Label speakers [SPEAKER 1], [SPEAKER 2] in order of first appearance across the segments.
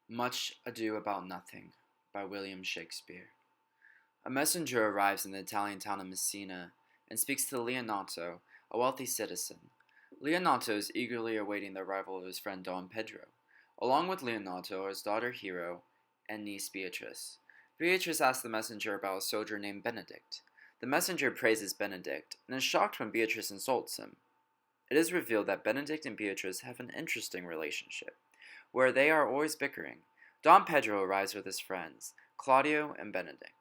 [SPEAKER 1] Much Ado About Nothing by William Shakespeare. A messenger arrives in the Italian town of Messina and speaks to Leonato, a wealthy citizen. Leonato is eagerly awaiting the arrival of his friend Don Pedro. Along with Leonato are his daughter Hero and niece Beatrice. Beatrice asks the messenger about a soldier named Benedict. The messenger praises Benedict and is shocked when Beatrice insults him. It is revealed that Benedict and Beatrice have an interesting relationship, where they are always bickering. Don Pedro arrives with his friends, Claudio and Benedict.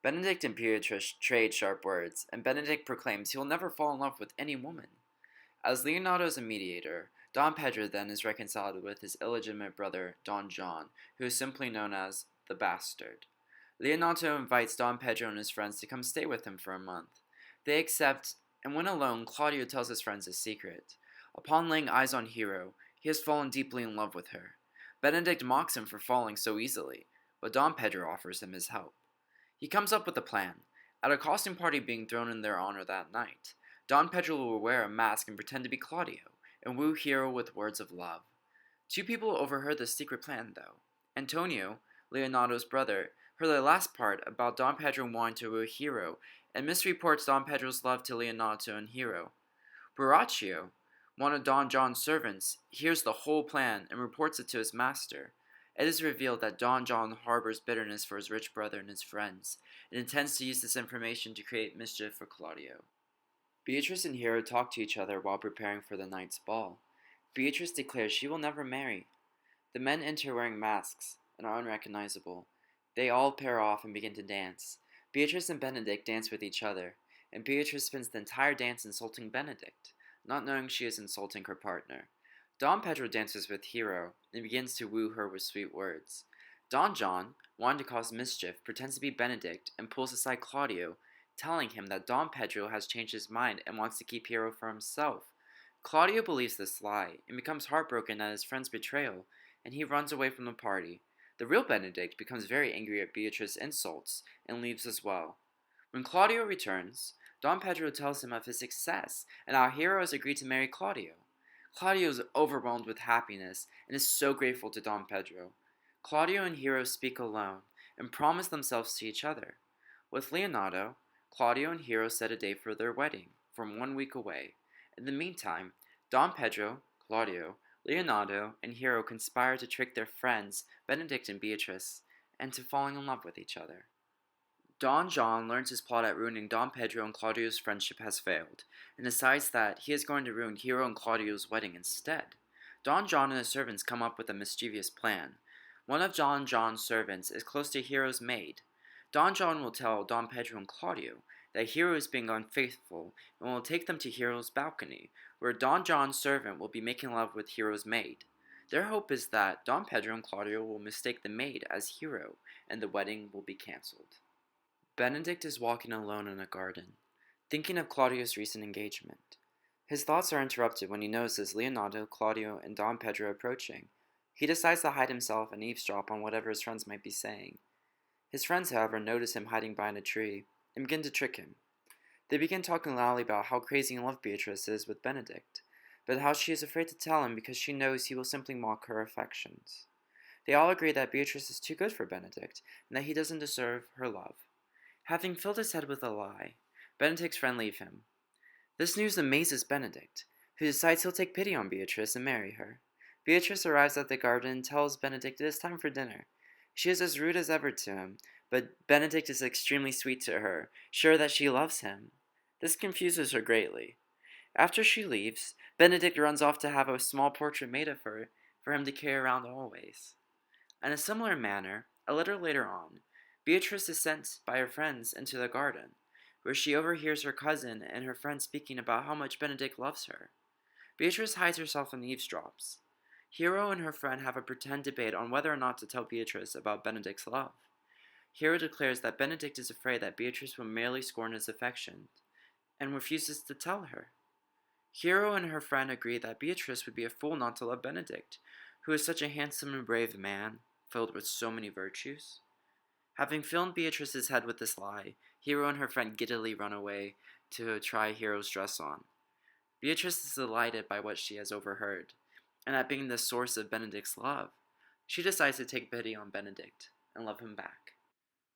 [SPEAKER 1] Benedict and Beatrice trade sharp words, and Benedict proclaims he will never fall in love with any woman. As Leonardo is a mediator, Don Pedro then is reconciled with his illegitimate brother, Don John, who is simply known as the Bastard. Leonardo invites Don Pedro and his friends to come stay with him for a month. They accept, and when alone, Claudio tells his friends his secret. Upon laying eyes on Hero, he has fallen deeply in love with her. Benedict mocks him for falling so easily, but Don Pedro offers him his help. He comes up with a plan. At a costume party being thrown in their honor that night, Don Pedro will wear a mask and pretend to be Claudio, and woo Hero with words of love. Two people overheard the secret plan, though. Antonio, Leonardo's brother, heard the last part about Don Pedro wanting to woo Hero, and misreports Don Pedro's love to Leonardo and Hero. Borachio, one of Don John's servants, hears the whole plan and reports it to his master. It is revealed that Don John harbors bitterness for his rich brother and his friends, and intends to use this information to create mischief for Claudio. Beatrice and Hero talk to each other while preparing for the night's ball. Beatrice declares she will never marry. The men enter wearing masks and are unrecognizable. They all pair off and begin to dance. Beatrice and Benedict dance with each other, and Beatrice spends the entire dance insulting Benedict, not knowing she is insulting her partner. Don Pedro dances with Hero and begins to woo her with sweet words. Don John, wanting to cause mischief, pretends to be Benedict and pulls aside Claudio, telling him that Don Pedro has changed his mind and wants to keep Hero for himself. Claudio believes this lie and becomes heartbroken at his friend's betrayal, and he runs away from the party. The real Benedict becomes very angry at Beatrice's insults and leaves as well. When Claudio returns, Don Pedro tells him of his success and how Hero has agreed to marry Claudio. Claudio is overwhelmed with happiness and is so grateful to Don Pedro. Claudio and Hero speak alone and promise themselves to each other. With Leonardo, Claudio and Hero set a date for their wedding, from 1 week away. In the meantime, Don Pedro, Claudio, Leonardo, and Hero conspire to trick their friends, Benedict and Beatrice, into falling in love with each other. Don John learns his plot at ruining Don Pedro and Claudio's friendship has failed, and decides that he is going to ruin Hero and Claudio's wedding instead. Don John and his servants come up with a mischievous plan. One of Don John's servants is close to Hero's maid. Don John will tell Don Pedro and Claudio that Hero is being unfaithful and will take them to Hero's balcony, where Don John's servant will be making love with Hero's maid. Their hope is that Don Pedro and Claudio will mistake the maid as Hero, and the wedding will be cancelled. Benedict is walking alone in a garden, thinking of Claudio's recent engagement. His thoughts are interrupted when he notices Leonardo, Claudio, and Don Pedro approaching. He decides to hide himself and eavesdrop on whatever his friends might be saying. His friends, however, notice him hiding behind a tree and begin to trick him. They begin talking loudly about how crazy in love Beatrice is with Benedict, but how she is afraid to tell him because she knows he will simply mock her affections. They all agree that Beatrice is too good for Benedict and that he doesn't deserve her love. Having filled his head with a lie, Benedict's friends leave him. This news amazes Benedict, who decides he'll take pity on Beatrice and marry her. Beatrice arrives at the garden and tells Benedict it is time for dinner. She is as rude as ever to him, but Benedict is extremely sweet to her, sure that she loves him. This confuses her greatly. After she leaves, Benedict runs off to have a small portrait made of her for him to carry around always. In a similar manner, a little later on, Beatrice is sent by her friends into the garden, where she overhears her cousin and her friend speaking about how much Benedict loves her. Beatrice hides herself and eavesdrops. Hero and her friend have a pretend debate on whether or not to tell Beatrice about Benedict's love. Hero declares that Benedict is afraid that Beatrice will merely scorn his affection, and refuses to tell her. Hero and her friend agree that Beatrice would be a fool not to love Benedict, who is such a handsome and brave man, filled with so many virtues. Having filled Beatrice's head with this lie, Hero and her friend giddily run away to try Hero's dress on. Beatrice is delighted by what she has overheard, and at being the source of Benedict's love. She decides to take pity on Benedict and love him back.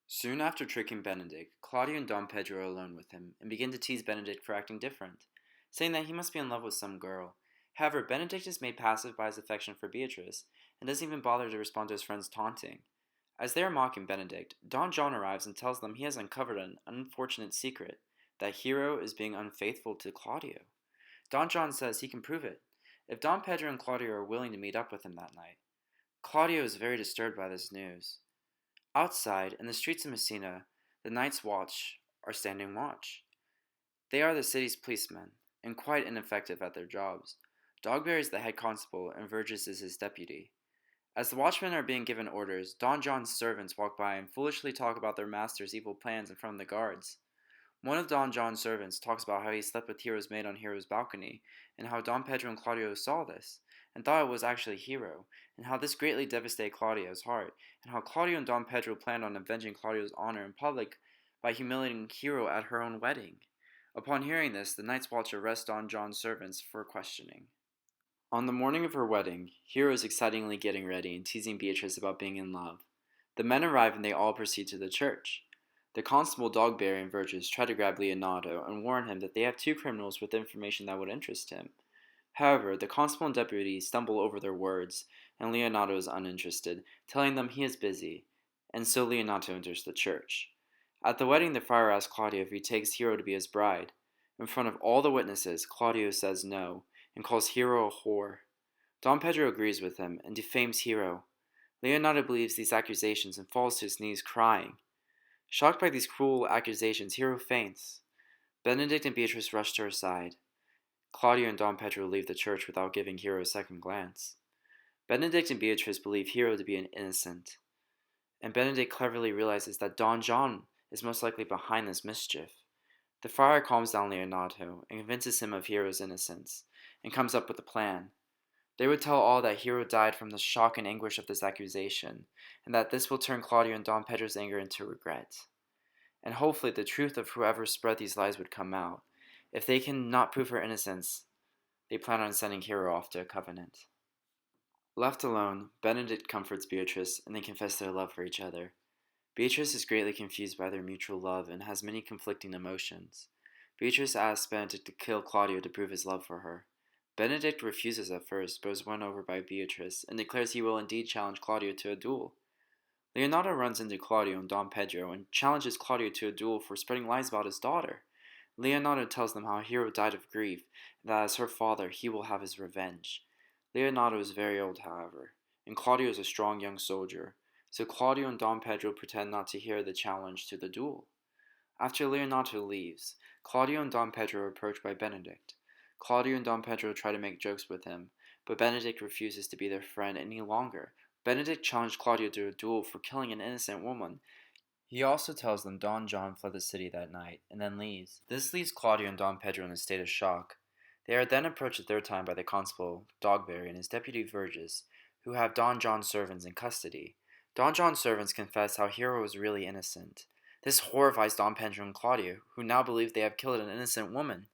[SPEAKER 1] Soon after tricking Benedict, Claudio and Don Pedro are alone with him and begin to tease Benedict for acting different, saying that he must be in love with some girl. However, Benedict is made passive by his affection for Beatrice and doesn't even bother to respond to his friend's taunting. As they are mocking Benedict, Don John arrives and tells them he has uncovered an unfortunate secret, that Hero is being unfaithful to Claudio. Don John says he can prove it, if Don Pedro and Claudio are willing to meet up with him that night. Claudio is very disturbed by this news. Outside, in the streets of Messina, the Night's Watch are standing watch. They are the city's policemen, and quite ineffective at their jobs. Dogberry is the head constable, and Verges is his deputy. As the watchmen are being given orders, Don John's servants walk by and foolishly talk about their master's evil plans in front of the guards. One of Don John's servants talks about how he slept with Hero's maid on Hero's balcony, and how Don Pedro and Claudio saw this, and thought it was actually Hero, and how this greatly devastated Claudio's heart, and how Claudio and Don Pedro planned on avenging Claudio's honor in public by humiliating Hero at her own wedding. Upon hearing this, the Night's Watch arrests Don John's servants for questioning. On the morning of her wedding, Hero is excitingly getting ready and teasing Beatrice about being in love. The men arrive and they all proceed to the church. The constable Dogberry and Verges try to grab Leonardo and warn him that they have two criminals with information that would interest him. However, the constable and deputy stumble over their words, and Leonardo is uninterested, telling them he is busy, and so Leonardo enters the church. At the wedding, the friar asks Claudio if he takes Hero to be his bride. In front of all the witnesses, Claudio says no, and calls Hero a whore. Don Pedro agrees with him and defames Hero. Leonardo believes these accusations and falls to his knees crying. Shocked by these cruel accusations, Hero faints. Benedict and Beatrice rush to her side. Claudio and Don Pedro leave the church without giving Hero a second glance. Benedict and Beatrice believe Hero to be an innocent, and Benedict cleverly realizes that Don John is most likely behind this mischief. The friar calms down Leonardo and convinces him of Hero's innocence, and comes up with a plan. They would tell all that Hero died from the shock and anguish of this accusation, and that this will turn Claudio and Don Pedro's anger into regret. And hopefully the truth of whoever spread these lies would come out. If they cannot prove her innocence, they plan on sending Hero off to a convent. Left alone, Benedict comforts Beatrice, and they confess their love for each other. Beatrice is greatly confused by their mutual love and has many conflicting emotions. Beatrice asks Benedict to kill Claudio to prove his love for her. Benedict refuses at first, but is won over by Beatrice, and declares he will indeed challenge Claudio to a duel. Leonardo runs into Claudio and Don Pedro and challenges Claudio to a duel for spreading lies about his daughter. Leonardo tells them how Hero died of grief, and that as her father he will have his revenge. Leonardo is very old, however, and Claudio is a strong young soldier, so Claudio and Don Pedro pretend not to hear the challenge to the duel. After Leonardo leaves, Claudio and Don Pedro are approached by Benedict. Claudio and Don Pedro try to make jokes with him, but Benedict refuses to be their friend any longer. Benedict challenged Claudio to a duel for killing an innocent woman. He also tells them Don John fled the city that night, and then leaves. This leaves Claudio and Don Pedro in a state of shock. They are then approached a third time by the constable, Dogberry, and his deputy Verges, who have Don John's servants in custody. Don John's servants confess how Hero was really innocent. This horrifies Don Pedro and Claudio, who now believe they have killed an innocent woman.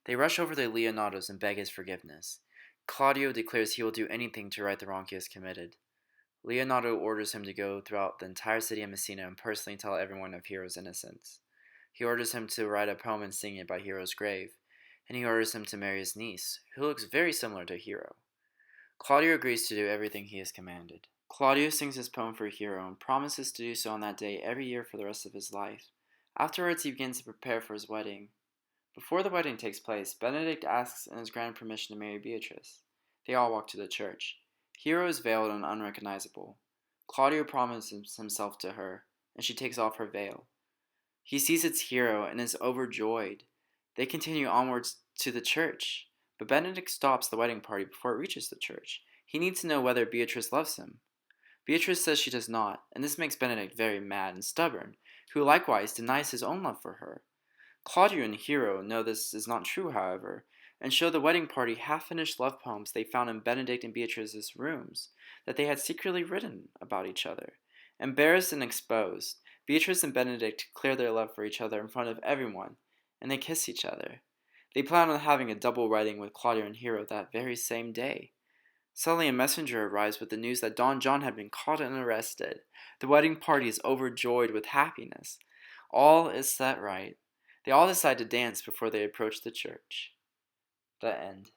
[SPEAKER 1] They rush over to Leonardo's and beg his forgiveness. Claudio declares he will do anything to right the wrong he has committed. Leonardo orders him to go throughout the entire city of Messina and personally tell everyone of Hero's innocence. He orders him to write a poem and sing it by Hero's grave, and he orders him to marry his niece, who looks very similar to Hero. Claudio agrees to do everything he is commanded. Claudio sings his poem for Hero and promises to do so on that day every year for the rest of his life. Afterwards, he begins to prepare for his wedding. Before the wedding takes place, Benedict asks and is granted permission to marry Beatrice. They all walk to the church. Hero is veiled and unrecognizable. Claudio promises himself to her, and she takes off her veil. He sees it's Hero and is overjoyed. They continue onwards to the church, but Benedict stops the wedding party before it reaches the church. He needs to know whether Beatrice loves him. Beatrice says she does not, and this makes Benedict very mad and stubborn, who likewise denies his own love for her. Claudio and Hero know this is not true, however, and show the wedding party half-finished love poems they found in Benedict and Beatrice's rooms that they had secretly written about each other. Embarrassed and exposed, Beatrice and Benedict declare their love for each other in front of everyone, and they kiss each other. They plan on having a double wedding with Claudio and Hero that very same day. Suddenly, a messenger arrives with the news that Don John had been caught and arrested. The wedding party is overjoyed with happiness. All is set right. They all decide to dance before they approach the church. The end.